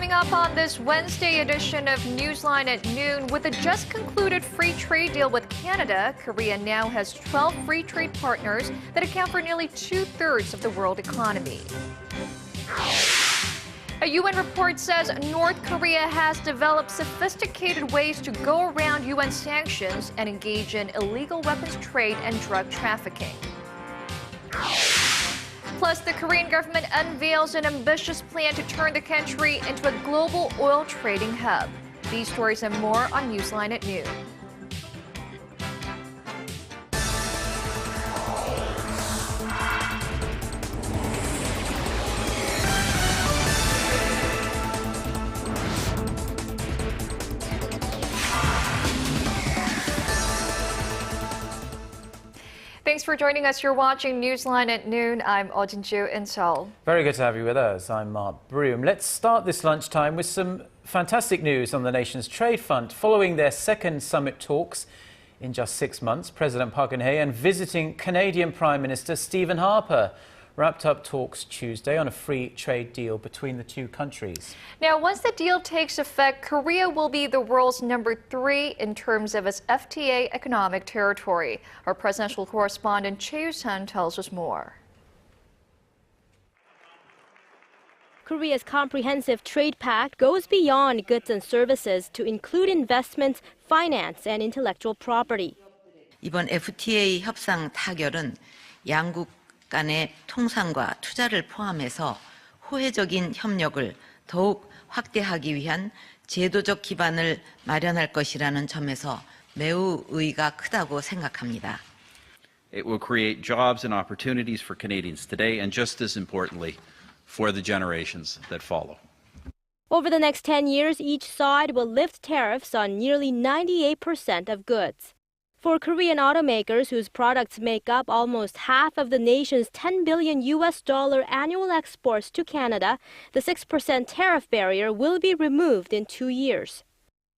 Coming up on this Wednesday edition of Newsline at noon, with a just concluded free trade deal with Canada, Korea now has 12 free trade partners that account for nearly 2/3 of the world economy. A UN report says North Korea has developed sophisticated ways to go around UN sanctions and engage in illegal weapons trade and drug trafficking. Plus, the Korean government unveils an ambitious plan to turn the country into a global oil trading hub. These stories and more on Newsline at noon. Thanks for joining us. You're watching Newsline at noon. I'm Ju in Seoul. Very good to have you with us. I'm Mark Broom. Let's start this lunchtime with some fantastic news on the nation's trade front. Following their second summit talks in just 6 months, President Park Geun-hye and visiting Canadian Prime Minister Stephen Harper wrapped up talks Tuesday on a free trade deal between the two countries. Now, once the deal takes effect, Korea will be the world's #3 in terms of its FTA economic territory. Our presidential correspondent Choi Yoo-sun tells us more. Korea's comprehensive trade pact goes beyond goods and services to include investments, finance, and intellectual property. 이번 FTA 협상 타결은 양국 간의 통상과 투자를 포함해서 호혜적인 협력을 더욱 확대하기 위한 제도적 기반을 마련할 것이라는 점에서 매우 의의가 크다고 생각합니다. It will create jobs and opportunities for Canadians today and just as importantly for the generations that follow. Over the next 10 years, each side will lift tariffs on nearly 98% of goods. For Korean automakers whose products make up almost half of the nation's $10 billion annual exports to Canada, the 6% tariff barrier will be removed in 2 years.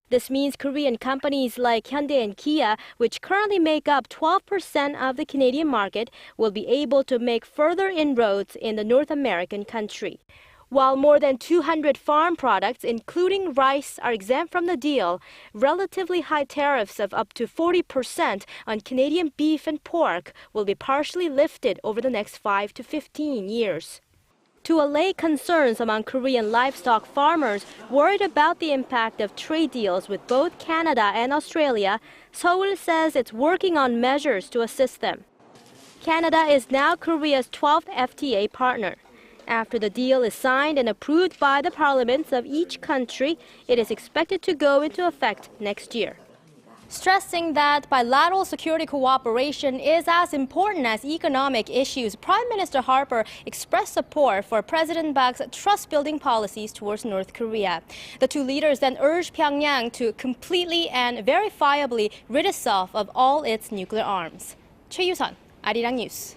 This means Korean companies like Hyundai and Kia, which currently make up 12% of the Canadian market, will be able to make further inroads in the North American country. While more than 200 farm products, including rice, are exempt from the deal, relatively high tariffs of up to 40% on Canadian beef and pork will be partially lifted over the next 5 to 15 years. To allay concerns among Korean livestock farmers worried about the impact of trade deals with both Canada and Australia, Seoul says it's working on measures to assist them. Canada is now Korea's 12th FTA partner. After the deal is signed and approved by the parliaments of each country, it is expected to go into effect next year. Stressing that bilateral security cooperation is as important as economic issues, Prime Minister Harper expressed support for President Park's trust-building policies towards North Korea. The two leaders then urged Pyongyang to completely and verifiably rid itself of all its nuclear arms. Choi Yoo-sun, Arirang News.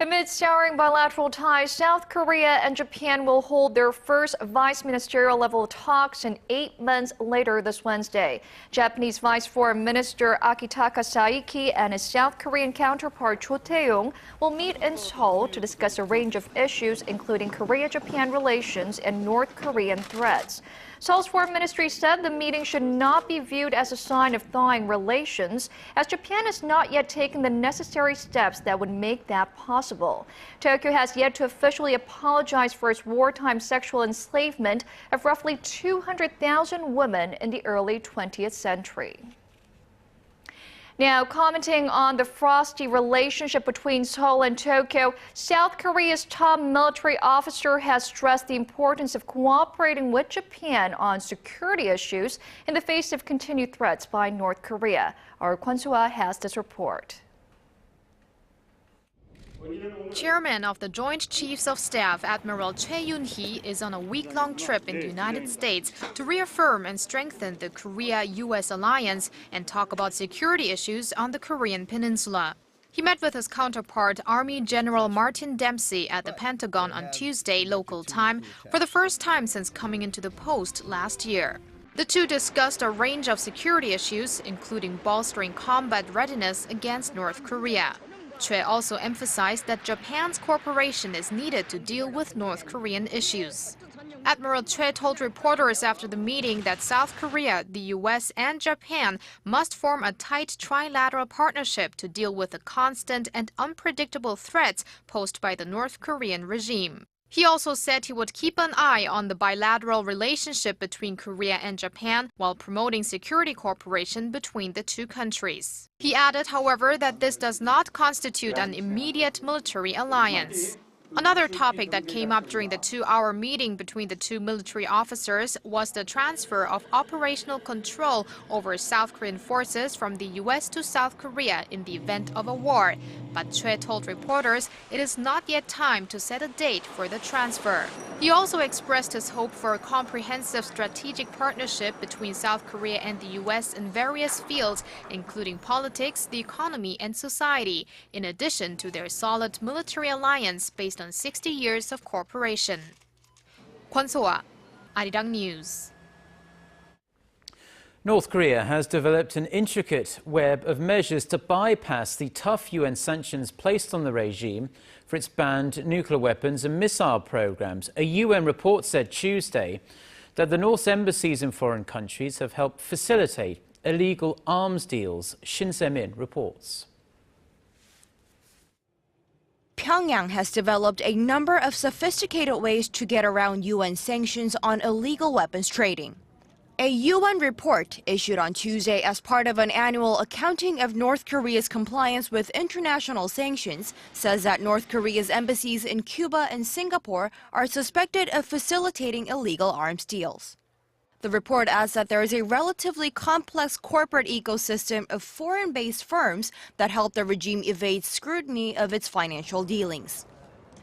Amid souring bilateral ties, South Korea and Japan will hold their first vice ministerial level talks in 8 months later this Wednesday. Japanese Vice Foreign Minister Akitaka Saiki and his South Korean counterpart Cho Tae-yong will meet in Seoul to discuss a range of issues, including Korea-Japan relations and North Korean threats. Seoul's foreign ministry said the meeting should not be viewed as a sign of thawing relations, as Japan has not yet taken the necessary steps that would make that possible. Tokyo has yet to officially apologize for its wartime sexual enslavement of roughly 200,000 women in the early 20th century. Now, commenting on the frosty relationship between Seoul and Tokyo, South Korea's top military officer has stressed the importance of cooperating with Japan on security issues in the face of continued threats by North Korea. Our Kwon Soo-ah has this report. Chairman of the Joint Chiefs of Staff, Admiral Choi Yoon-hee, is on a week-long trip in the United States to reaffirm and strengthen the Korea-U.S. alliance and talk about security issues on the Korean peninsula. He met with his counterpart, Army General Martin Dempsey, at the Pentagon on Tuesday local time for the first time since coming into the post last year. The two discussed a range of security issues, including bolstering combat readiness against North Korea. Choi also emphasized that Japan's cooperation is needed to deal with North Korean issues. Admiral Choi told reporters after the meeting that South Korea, the U.S., and Japan must form a tight trilateral partnership to deal with the constant and unpredictable threats posed by the North Korean regime. He also said he would keep an eye on the bilateral relationship between Korea and Japan while promoting security cooperation between the two countries. He added, however, that this does not constitute an immediate military alliance. Another topic that came up during the 2-hour meeting between the two military officers was the transfer of operational control over South Korean forces from the U.S. to South Korea in the event of a war. But Choi told reporters it is not yet time to set a date for the transfer. He also expressed his hope for a comprehensive strategic partnership between South Korea and the U.S. in various fields, including politics, the economy, and society, in addition to their solid military alliance based on 60 years of cooperation. Kwon So-ah, Arirang News. North Korea has developed an intricate web of measures to bypass the tough UN sanctions placed on the regime for its banned nuclear weapons and missile programs. A UN report said Tuesday that the North's embassies in foreign countries have helped facilitate illegal arms deals. Shin Se-min reports. Pyongyang has developed a number of sophisticated ways to get around UN sanctions on illegal weapons trading. A UN report issued on Tuesday as part of an annual accounting of North Korea's compliance with international sanctions says that North Korea's embassies in Cuba and Singapore are suspected of facilitating illegal arms deals. The report adds that there is a relatively complex corporate ecosystem of foreign-based firms that help the regime evade scrutiny of its financial dealings.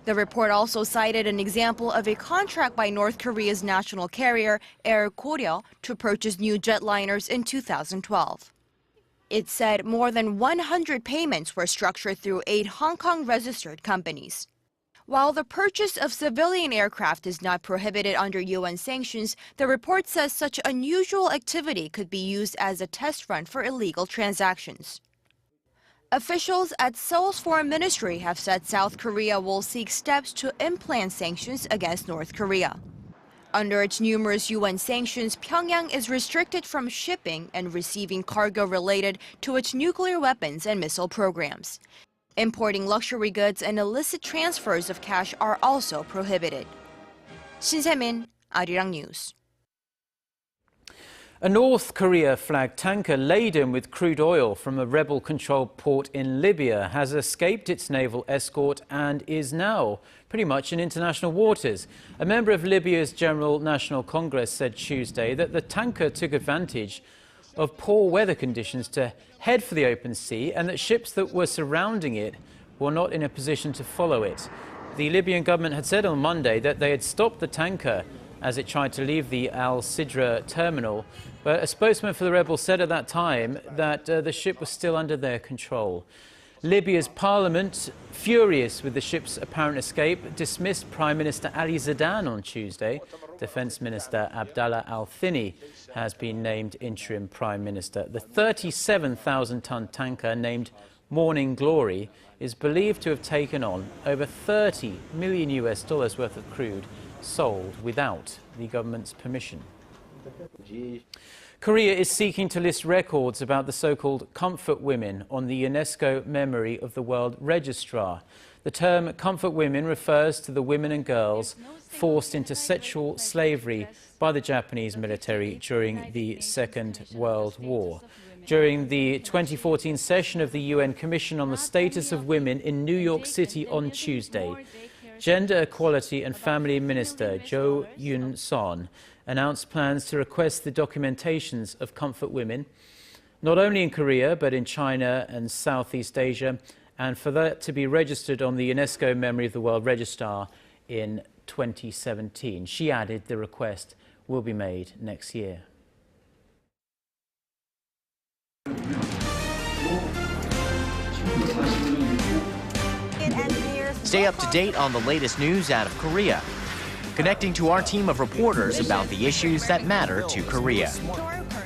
The report also cited an example of a contract by North Korea's national carrier, Air Koryo, to purchase new jetliners in 2012. It said more than 100 payments were structured through 8 Hong Kong-registered companies. While the purchase of civilian aircraft is not prohibited under UN sanctions, the report says such unusual activity could be used as a test run for illegal transactions. Officials at Seoul's foreign ministry have said South Korea will seek steps to implant sanctions against North Korea. Under its numerous UN sanctions, Pyongyang is restricted from shipping and receiving cargo related to its nuclear weapons and missile programs. Importing luxury goods and illicit transfers of cash are also prohibited. Shin Se-min, Arirang News. A North Korea-flagged tanker laden with crude oil from a rebel-controlled port in Libya has escaped its naval escort and is now pretty much in international waters. A member of Libya's General National Congress said Tuesday that the tanker took advantage of poor weather conditions to head for the open sea and that ships that were surrounding it were not in a position to follow it. The Libyan government had said on Monday that they had stopped the tanker as it tried to leave the Al-Sidra terminal, but a spokesman for the rebels said at that time that the ship was still under their control. Libya's parliament, furious with the ship's apparent escape, dismissed Prime Minister Ali Zidane on Tuesday. Defence Minister Abdallah Al-Thini has been named interim Prime Minister. The 37,000-ton tanker named Morning Glory is believed to have taken on over $30 million worth of crude sold without the government's permission. Korea is seeking to list records about the so-called comfort women on the UNESCO Memory of the World Registrar. The term comfort women refers to the women and girls forced into sexual slavery by the Japanese military during the Second World War. During the 2014 session of the UN Commission on the Status of Women in New York City on Tuesday, Gender Equality and Family Minister Jo Yoon-son announced plans to request the documentations of comfort women, not only in Korea but in China and Southeast Asia, and for that to be registered on the UNESCO Memory of the World Registrar in 2017. She added the request will be made next year. Stay up to date on the latest news out of Korea, connecting to our team of reporters about the issues that matter to Korea.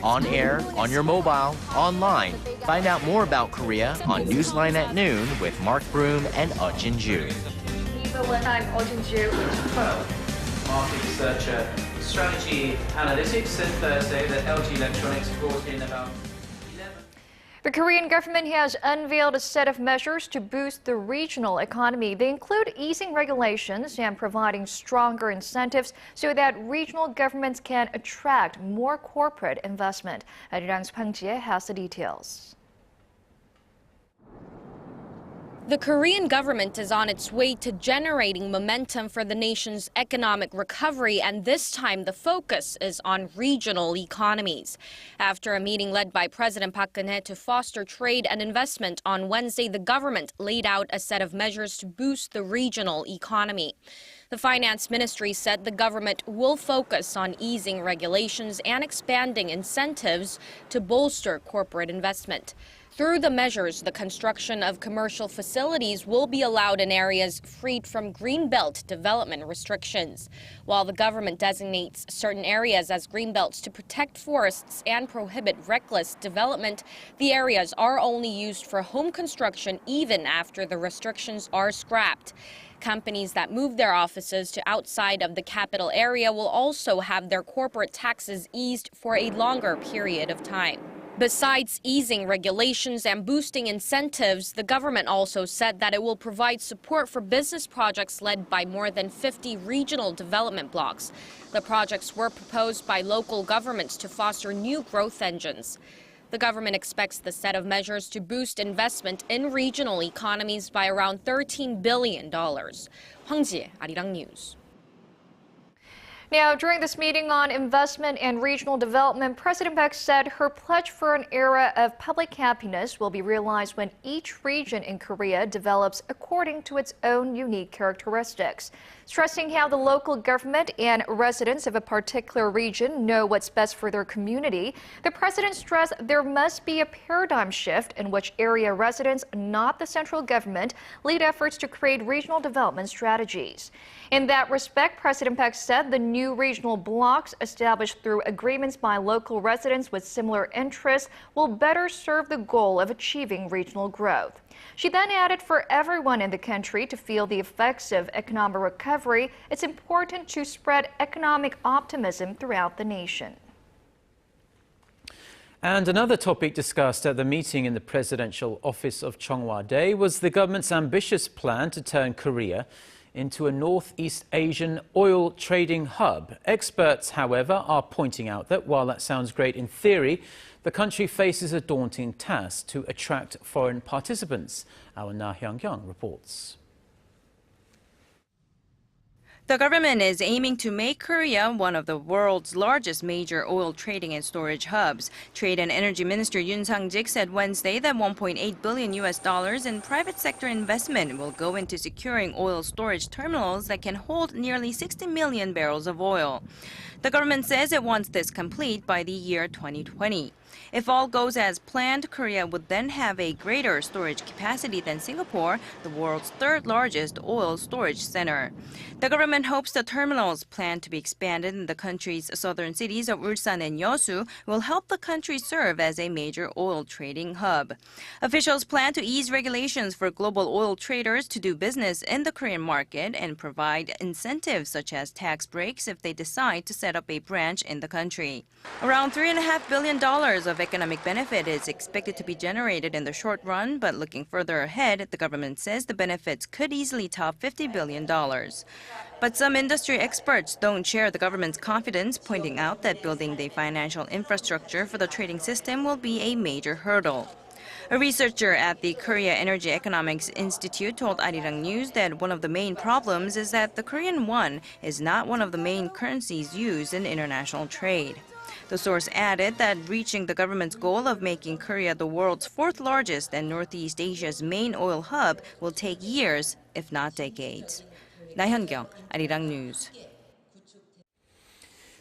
On air, on your mobile, online. Find out more about Korea on Newsline at noon with Mark Broom and Jin Ju. Wartime, Jin Ju. Market researcher Strategy Analytics said Thursday that LG Electronics brought in about 11. The Korean government has unveiled a set of measures to boost the regional economy. They include easing regulations and providing stronger incentives so that regional governments can attract more corporate investment. Arirang's Pang Jie has the details. The Korean government is on its way to generating momentum for the nation's economic recovery, and this time the focus is on regional economies. After a meeting led by President Park Geun-hye to foster trade and investment on Wednesday, the government laid out a set of measures to boost the regional economy. The finance ministry said the government will focus on easing regulations and expanding incentives to bolster corporate investment. Through the measures, the construction of commercial facilities will be allowed in areas freed from Greenbelt development restrictions. While the government designates certain areas as Greenbelts to protect forests and prohibit reckless development, the areas are only used for home construction even after the restrictions are scrapped. Companies that move their offices to outside of the capital area will also have their corporate taxes eased for a longer period of time. Besides easing regulations and boosting incentives, the government also said that it will provide support for business projects led by more than 50 regional development blocks. The projects were proposed by local governments to foster new growth engines. The government expects the set of measures to boost investment in regional economies by around $13 billion. Hwang Ji-hye, Arirang News. Now, during this meeting on investment and regional development, President Park said her pledge for an era of public happiness will be realized when each region in Korea develops according to its own unique characteristics. Stressing how the local government and residents of a particular region know what's best for their community, the president stressed there must be a paradigm shift in which area residents, not the central government, lead efforts to create regional development strategies. In that respect, President Park said the new regional blocks established through agreements by local residents with similar interests will better serve the goal of achieving regional growth. She then added for everyone in the country to feel the effects of economic recovery, it's important to spread economic optimism throughout the nation. And another topic discussed at the meeting in the presidential office of Cheongwa-dae was the government's ambitious plan to turn Korea into a Northeast Asian oil trading hub. Experts, however, are pointing out that while that sounds great in theory, the country faces a daunting task to attract foreign participants. Our Na Hyung-kyung reports. The government is aiming to make Korea one of the world's largest major oil trading and storage hubs. Trade and Energy Minister Yoon Sang-jik said Wednesday that $1.8 billion in private sector investment will go into securing oil storage terminals that can hold nearly 60 million barrels of oil. The government says it wants this complete by the year 2020. If all goes as planned, Korea would then have a greater storage capacity than Singapore, the world's third largest oil storage center. The government hopes the terminals planned to be expanded in the country's southern cities of Ulsan and Yeosu will help the country serve as a major oil trading hub. Officials plan to ease regulations for global oil traders to do business in the Korean market and provide incentives such as tax breaks if they decide to set up a branch in the country. Around $3.5 billion of economic benefit is expected to be generated in the short run, but looking further ahead, the government says the benefits could easily top $50 billion. But some industry experts don't share the government's confidence, pointing out that building the financial infrastructure for the trading system will be a major hurdle. A researcher at the Korea Energy Economics Institute told Arirang News that one of the main problems is that the Korean won is not one of the main currencies used in international trade. The source added that reaching the government's goal of making Korea the world's fourth largest and Northeast Asia's main oil hub will take years, if not decades. Na Hyun-kyung, Arirang News.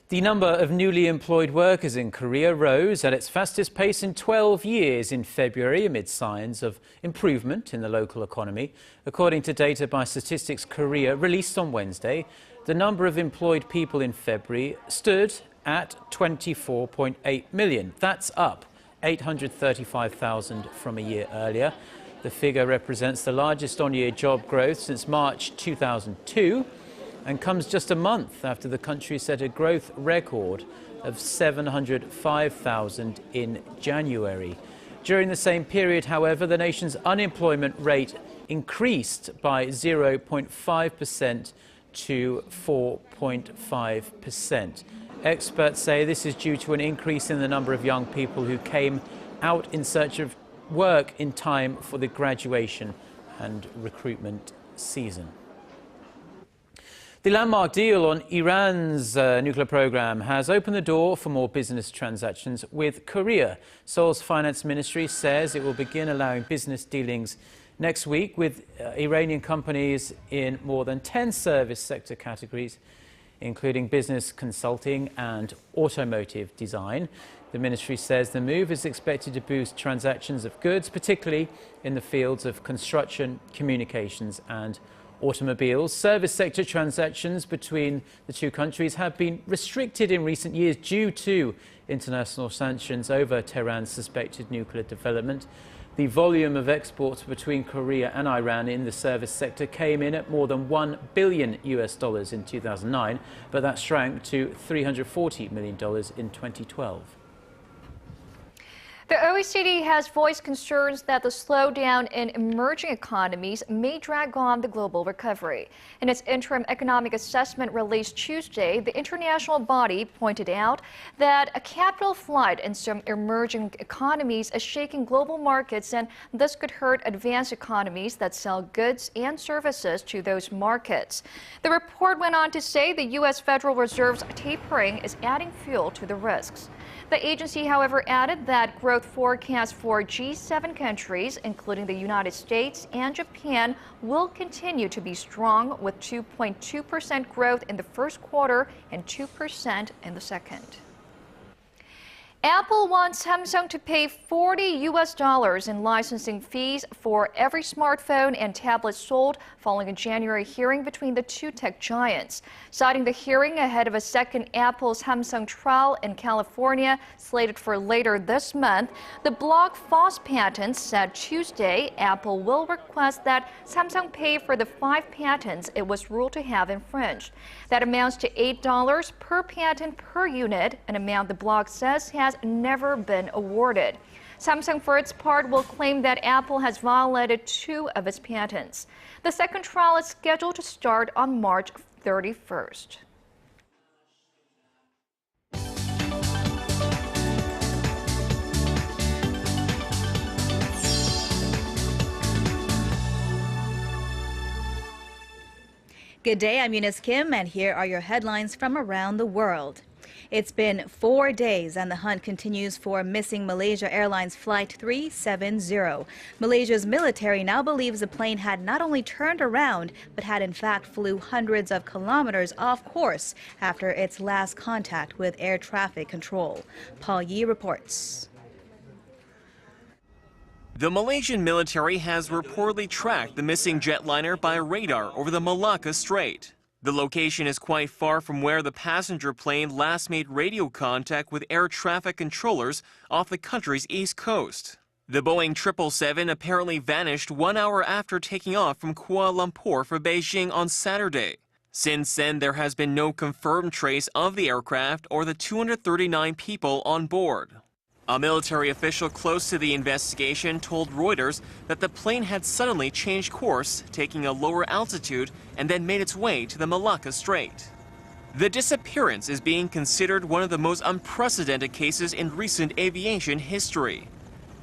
The number of newly employed workers in Korea rose at its fastest pace in 12 years in February amid signs of improvement in the local economy. According to data by Statistics Korea released on Wednesday, the number of employed people in February stood at 24.8 million. That's up 835,000 from a year earlier. The figure represents the largest on-year job growth since March 2002. and comes just a month after the country set a growth record of 705,000 in January. During the same period, however, the nation's unemployment rate increased by 0.5% to 4.5%. Experts say this is due to an increase in the number of young people who came out in search of work in time for the graduation and recruitment season. The landmark deal on Iran's nuclear program has opened the door for more business transactions with Korea. Seoul's finance ministry says it will begin allowing business dealings next week with Iranian companies in more than 10 service sector categories, including business consulting and automotive design. The ministry says the move is expected to boost transactions of goods, particularly in the fields of construction, communications and automobiles. Service sector transactions between the two countries have been restricted in recent years due to international sanctions over Tehran's suspected nuclear development. The volume of exports between Korea and Iran in the service sector came in at more than $1 billion in 2009, but that shrank to $340 million in 2012. The OECD has voiced concerns that the slowdown in emerging economies may drag on the global recovery. In its interim economic assessment released Tuesday, the international body pointed out that a capital flight in some emerging economies is shaking global markets, and this could hurt advanced economies that sell goods and services to those markets. The report went on to say the U.S. Federal Reserve's tapering is adding fuel to the risks. The agency, however, added that growth forecasts for G7 countries, including the United States and Japan, will continue to be strong, with 2.2% growth in the first quarter and 2% in the second. Apple wants Samsung to pay $40 in licensing fees for every smartphone and tablet sold following a January hearing between the two tech giants. Citing the hearing ahead of a second Apple-Samsung trial in California slated for later this month, the blog False Patents said Tuesday Apple will request that Samsung pay for the 5 patents it was ruled to have infringed. That amounts to $8 per patent per unit, an amount the blog says has never been awarded. Samsung, for its part, will claim that Apple has violated 2 of its patents. The second trial is scheduled to start on March 31st. Good day, I'm Eunice Kim, and here are your headlines from around the world. It's been 4 days and the hunt continues for missing Malaysia Airlines Flight 370. Malaysia's military now believes the plane had not only turned around, but had in fact flew hundreds of kilometers off course after its last contact with air traffic control. Paul Yi reports. The Malaysian military has reportedly tracked the missing jetliner by radar over the Malacca Strait. The location is quite far from where the passenger plane last made radio contact with air traffic controllers off the country's east coast. The Boeing 777 apparently vanished 1 hour after taking off from Kuala Lumpur for Beijing on Saturday. Since then, there has been no confirmed trace of the aircraft or the 239 people on board. A military official close to the investigation told Reuters that the plane had suddenly changed course, taking a lower altitude, and then made its way to the Malacca Strait. The disappearance is being considered one of the most unprecedented cases in recent aviation history.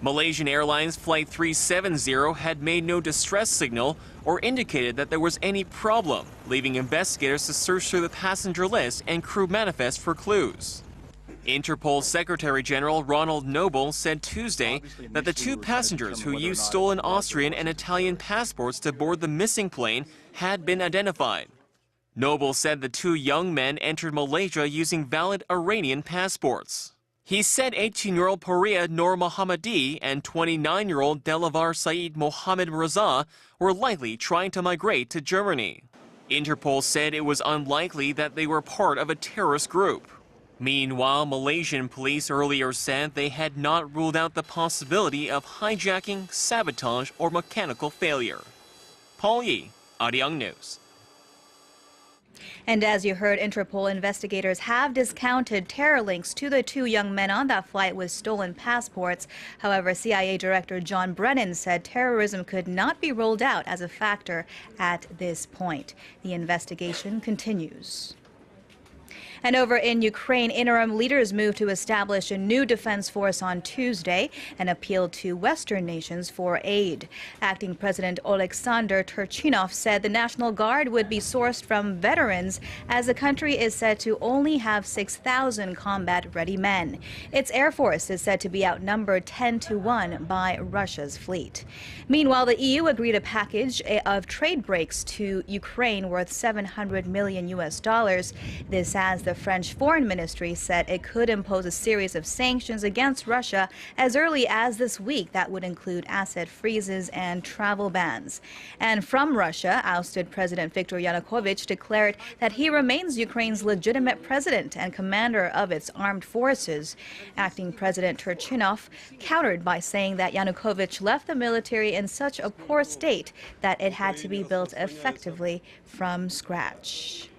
Malaysian Airlines Flight 370 had made no distress signal or indicated that there was any problem, leaving investigators to search through the passenger list and crew manifest for clues. Interpol Secretary General Ronald Noble said Tuesday that the 2 passengers who used stolen Austrian and Italian passports to board the missing plane had been identified. Noble said the 2 young men entered Malaysia using valid Iranian passports. He said 18-year-old Paria Noor Mohammadi and 29-year-old Delavar Said Mohammed Raza were likely trying to migrate to Germany. Interpol said it was unlikely that they were part of a terrorist group. Meanwhile, Malaysian police earlier said they had not ruled out the possibility of hijacking, sabotage, or mechanical failure. Paul Yi, Arirang News. And as you heard, Interpol investigators have discounted terror links to the 2 young men on that flight with stolen passports. However, CIA Director John Brennan said terrorism could not be ruled out as a factor at this point. The investigation continues. And over in Ukraine, interim leaders moved to establish a new defense force on Tuesday and appealed to Western nations for aid. Acting President Oleksandr Turchinov said the National Guard would be sourced from veterans, as the country is said to only have 6,000 combat-ready men. Its air force is said to be outnumbered 10-1 by Russia's fleet. Meanwhile, the EU agreed a package of trade breaks to Ukraine worth $700 million. This as the French Foreign Ministry said it could impose a series of sanctions against Russia as early as this week that would include asset freezes and travel bans. And from Russia, ousted President Viktor Yanukovych declared that he remains Ukraine's legitimate president and commander of its armed forces. Acting President Turchinov countered by saying that Yanukovych left the military in such a poor state that it had to be built effectively from scratch.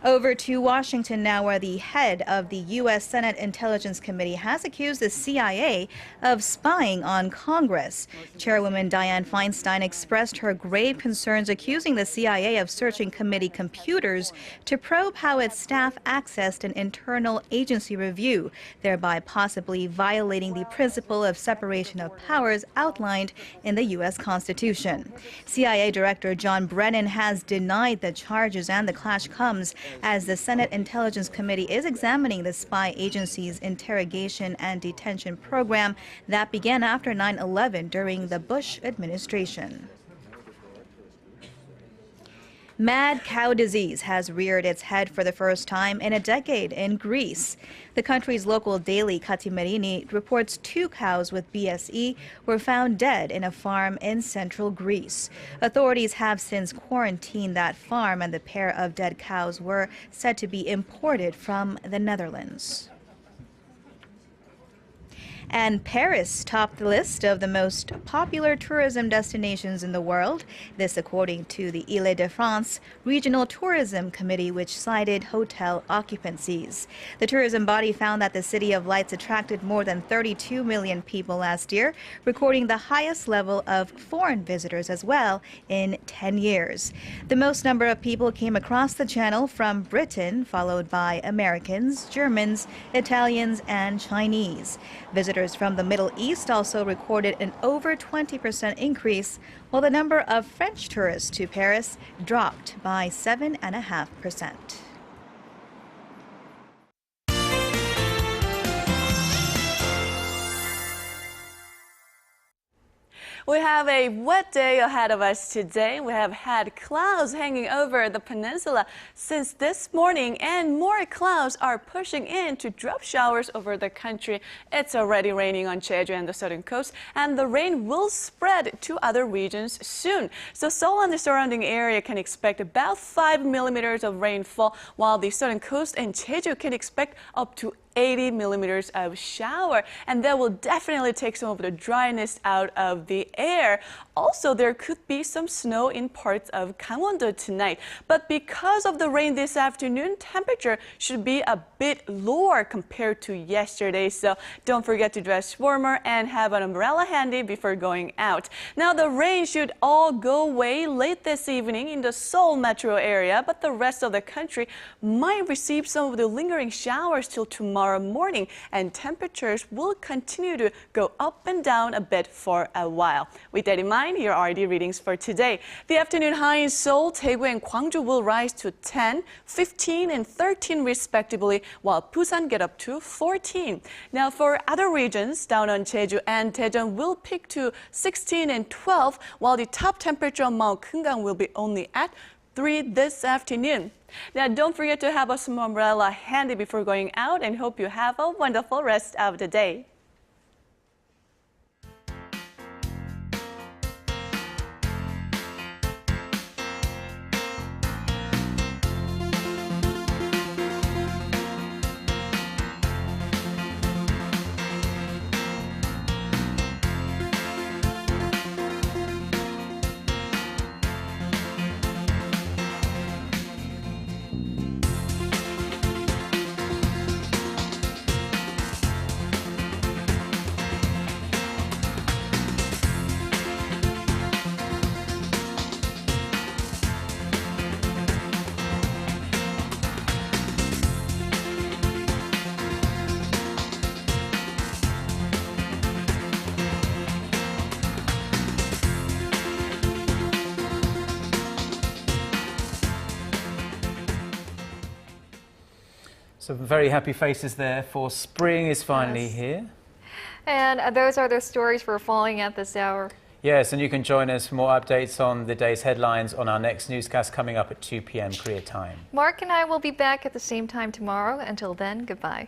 Over to Washington now, where the head of the U.S. Senate Intelligence Committee has accused the CIA of spying on Congress. Chairwoman Dianne Feinstein expressed her grave concerns, accusing the CIA of searching committee computers to probe how its staff accessed an internal agency review, thereby possibly violating the principle of separation of powers outlined in the U.S. Constitution. CIA Director John Brennan has denied the charges, and the clash comes as the Senate Intelligence Committee is examining the spy agency's interrogation and detention program that began after 9/11 during the Bush administration. Mad cow disease has reared its head for the first time in a decade in Greece. The country's local daily Katimerini reports 2 cows with BSE were found dead in a farm in central Greece. Authorities have since quarantined that farm, and the pair of dead cows were said to be imported from the Netherlands. And Paris topped the list of the most popular tourism destinations in the world. This according to the Île-de-France Regional Tourism Committee, which cited hotel occupancies. The tourism body found that the City of Lights attracted more than 32 million people last year, recording the highest level of foreign visitors as well in 10 years. The most number of people came across the channel from Britain, followed by Americans, Germans, Italians, and Chinese. Visitors from the Middle East also recorded an over 20% increase, while the number of French tourists to Paris dropped by 7.5%. We have a wet day ahead of us today. We have had clouds hanging over the peninsula since this morning, and more clouds are pushing in to drop showers over the country. It's already raining on Jeju and the southern coast, and the rain will spread to other regions soon. So Seoul and the surrounding area can expect about 5 millimeters of rainfall, while the southern coast and Jeju can expect up to 80 millimeters of shower, and that will definitely take some of the dryness out of the air. Also, there could be some snow in parts of Gangwon-do tonight, but because of the rain this afternoon, temperature should be a bit lower compared to yesterday, so don't forget to dress warmer and have an umbrella handy before going out. Now, the rain should all go away late this evening in the Seoul metro area, but the rest of the country might receive some of the lingering showers till tomorrow morning, and temperatures will continue to go up and down a bit for a while. With that in mind, here are the readings for today. The afternoon high in Seoul, Daegu, and Gwangju will rise to 10, 15, and 13 respectively, while Busan get up to 14. Now for other regions, down on Jeju and Daejeon will peak to 16 and 12, while the top temperature on Mount Keungang will be only at 3 this afternoon. Now, don't forget to have a small umbrella handy before going out, and hope you have a wonderful rest of the day. Some very happy faces there, for spring is finally here. And those are the stories we're following at this hour. Yes, and you can join us for more updates on the day's headlines on our next newscast coming up at 2 p.m. Korea time. Mark and I will be back at the same time tomorrow. Until then, goodbye.